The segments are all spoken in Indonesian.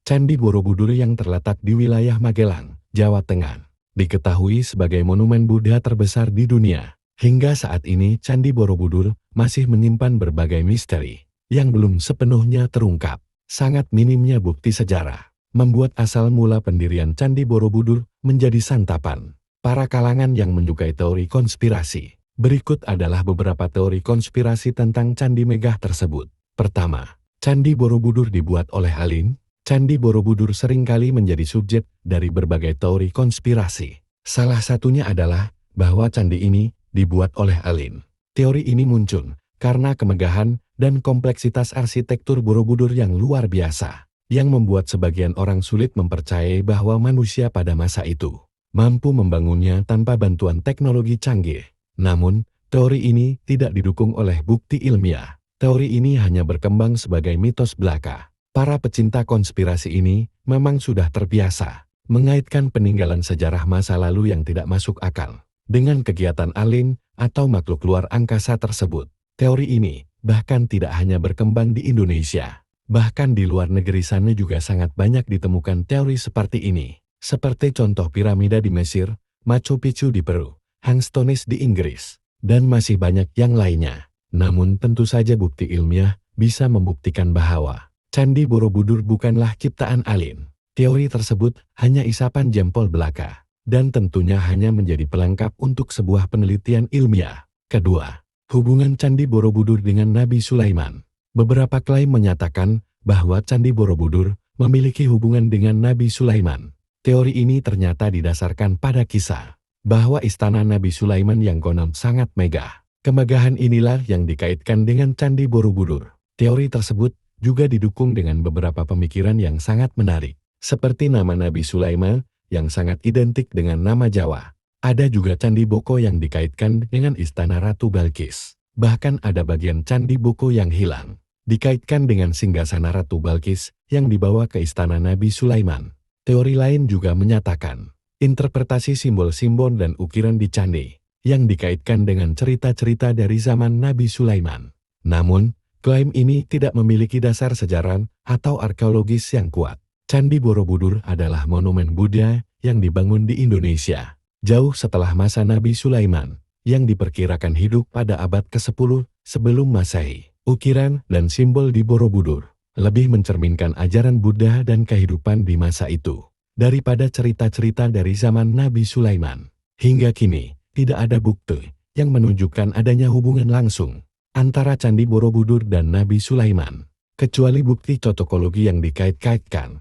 Candi Borobudur yang terletak di wilayah Magelang, Jawa Tengah, diketahui sebagai monumen Buddha terbesar di dunia. Hingga saat ini Candi Borobudur masih menyimpan berbagai misteri yang belum sepenuhnya terungkap. Sangat minimnya bukti sejarah membuat asal mula pendirian Candi Borobudur menjadi santapan para kalangan yang menyukai teori konspirasi. Berikut adalah beberapa teori konspirasi tentang Candi Megah tersebut. Pertama, Candi Borobudur dibuat oleh alien. Candi Borobudur seringkali menjadi subjek dari berbagai teori konspirasi. Salah satunya adalah bahwa candi ini dibuat oleh alien. Teori ini muncul karena kemegahan dan kompleksitas arsitektur Borobudur yang luar biasa, yang membuat sebagian orang sulit mempercayai bahwa manusia pada masa itu mampu membangunnya tanpa bantuan teknologi canggih. Namun, teori ini tidak didukung oleh bukti ilmiah. Teori ini hanya berkembang sebagai mitos belaka. Para pecinta konspirasi ini memang sudah terbiasa mengaitkan peninggalan sejarah masa lalu yang tidak masuk akal dengan kegiatan alien atau makhluk luar angkasa tersebut. Teori ini bahkan tidak hanya berkembang di Indonesia, bahkan di luar negeri sana juga sangat banyak ditemukan teori seperti ini. Seperti contoh piramida di Mesir, Machu Picchu di Peru, Hangstonis di Inggris, dan masih banyak yang lainnya. Namun tentu saja bukti ilmiah bisa membuktikan bahwa Candi Borobudur bukanlah ciptaan alien. Teori tersebut hanya isapan jempol belaka, dan tentunya hanya menjadi pelengkap untuk sebuah penelitian ilmiah. Kedua, hubungan Candi Borobudur dengan Nabi Sulaiman. Beberapa klaim menyatakan bahwa Candi Borobudur memiliki hubungan dengan Nabi Sulaiman. Teori ini ternyata didasarkan pada kisah bahwa istana Nabi Sulaiman yang konon sangat megah. Kemegahan inilah yang dikaitkan dengan Candi Borobudur. Teori tersebut juga didukung dengan beberapa pemikiran yang sangat menarik, seperti nama Nabi Sulaiman yang sangat identik dengan nama Jawa. Ada juga Candi Boko yang dikaitkan dengan istana Ratu Balkis. Bahkan ada bagian Candi Boko yang hilang, dikaitkan dengan singgasana Ratu Balkis yang dibawa ke istana Nabi Sulaiman. Teori lain juga menyatakan interpretasi simbol-simbol dan ukiran di candi yang dikaitkan dengan cerita-cerita dari zaman Nabi Sulaiman. Namun, klaim ini tidak memiliki dasar sejarah atau arkeologis yang kuat. Candi Borobudur adalah monumen Buddha yang dibangun di Indonesia jauh setelah masa Nabi Sulaiman, yang diperkirakan hidup pada abad ke-10 sebelum Masehi. Ukiran dan simbol di Borobudur lebih mencerminkan ajaran Buddha dan kehidupan di masa itu daripada cerita-cerita dari zaman Nabi Sulaiman. Hingga kini, tidak ada bukti yang menunjukkan adanya hubungan langsung antara Candi Borobudur dan Nabi Sulaiman, kecuali bukti cocokologi yang dikait-kaitkan.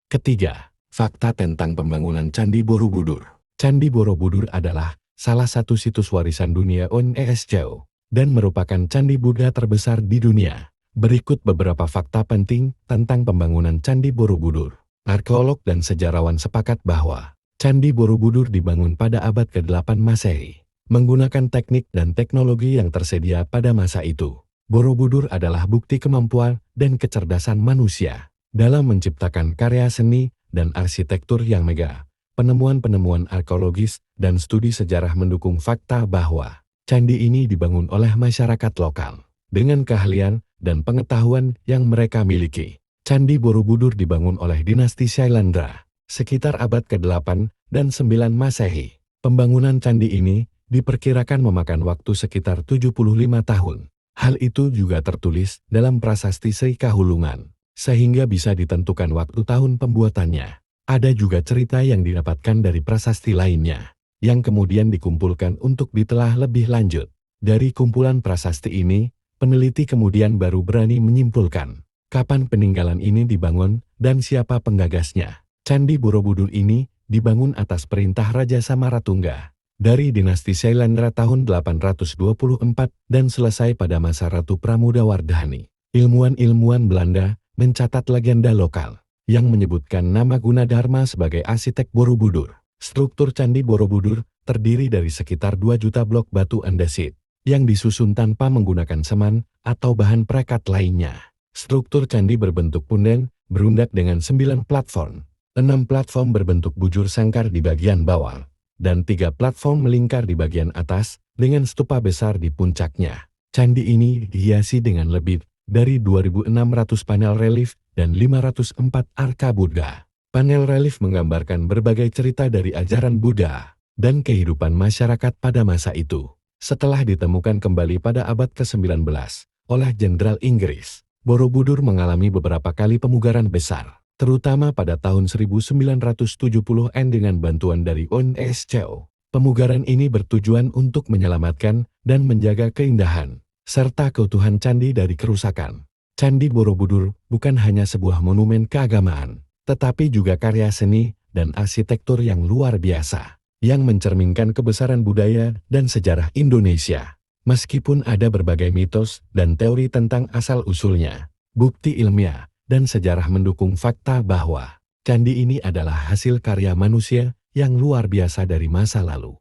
Ketiga, fakta tentang pembangunan Candi Borobudur. Candi Borobudur adalah salah satu situs warisan dunia UNESCO dan merupakan candi Buddha terbesar di dunia. Berikut beberapa fakta penting tentang pembangunan Candi Borobudur. Arkeolog dan sejarawan sepakat bahwa Candi Borobudur dibangun pada abad ke-8 Masehi, menggunakan teknik dan teknologi yang tersedia pada masa itu. Borobudur adalah bukti kemampuan dan kecerdasan manusia dalam menciptakan karya seni dan arsitektur yang megah. Penemuan-penemuan arkeologis dan studi sejarah mendukung fakta bahwa candi ini dibangun oleh masyarakat lokal dengan keahlian dan pengetahuan yang mereka miliki. Candi Borobudur dibangun oleh dinasti Syailendra sekitar abad ke-8 dan 9 Masehi. Pembangunan candi ini diperkirakan memakan waktu sekitar 75 tahun. Hal itu juga tertulis dalam prasasti Sri Kahulungan, sehingga bisa ditentukan waktu tahun pembuatannya. Ada juga cerita yang didapatkan dari prasasti lainnya, yang kemudian dikumpulkan untuk ditelah lebih lanjut. Dari kumpulan prasasti ini, peneliti kemudian baru berani menyimpulkan kapan peninggalan ini dibangun dan siapa penggagasnya. Candi Borobudur ini dibangun atas perintah Raja Samaratungga dari dinasti Syailendra tahun 824 dan selesai pada masa Ratu Pramodawardhani. Ilmuwan-ilmuwan Belanda mencatat legenda lokal yang menyebutkan nama Gunadarma sebagai arsitek Borobudur. Struktur Candi Borobudur terdiri dari sekitar 2 juta blok batu andesit yang disusun tanpa menggunakan semen atau bahan perekat lainnya. Struktur candi berbentuk punden, berundak dengan 9 platform. 6 platform berbentuk bujur sangkar di bagian bawah, dan 3 platform melingkar di bagian atas dengan stupa besar di puncaknya. Candi ini dihiasi dengan lebih dari 2.600 panel relief dan 504 arka Buddha. Panel relief menggambarkan berbagai cerita dari ajaran Buddha dan kehidupan masyarakat pada masa itu. Setelah ditemukan kembali pada abad ke-19 oleh Jenderal Inggris, Borobudur mengalami beberapa kali pemugaran besar, terutama pada tahun 1970-an dengan bantuan dari UNESCO. Pemugaran ini bertujuan untuk menyelamatkan dan menjaga keindahan serta keutuhan candi dari kerusakan. Candi Borobudur bukan hanya sebuah monumen keagamaan, tetapi juga karya seni dan arsitektur yang luar biasa, yang mencerminkan kebesaran budaya dan sejarah Indonesia. Meskipun ada berbagai mitos dan teori tentang asal-usulnya, bukti ilmiah dan sejarah mendukung fakta bahwa candi ini adalah hasil karya manusia yang luar biasa dari masa lalu.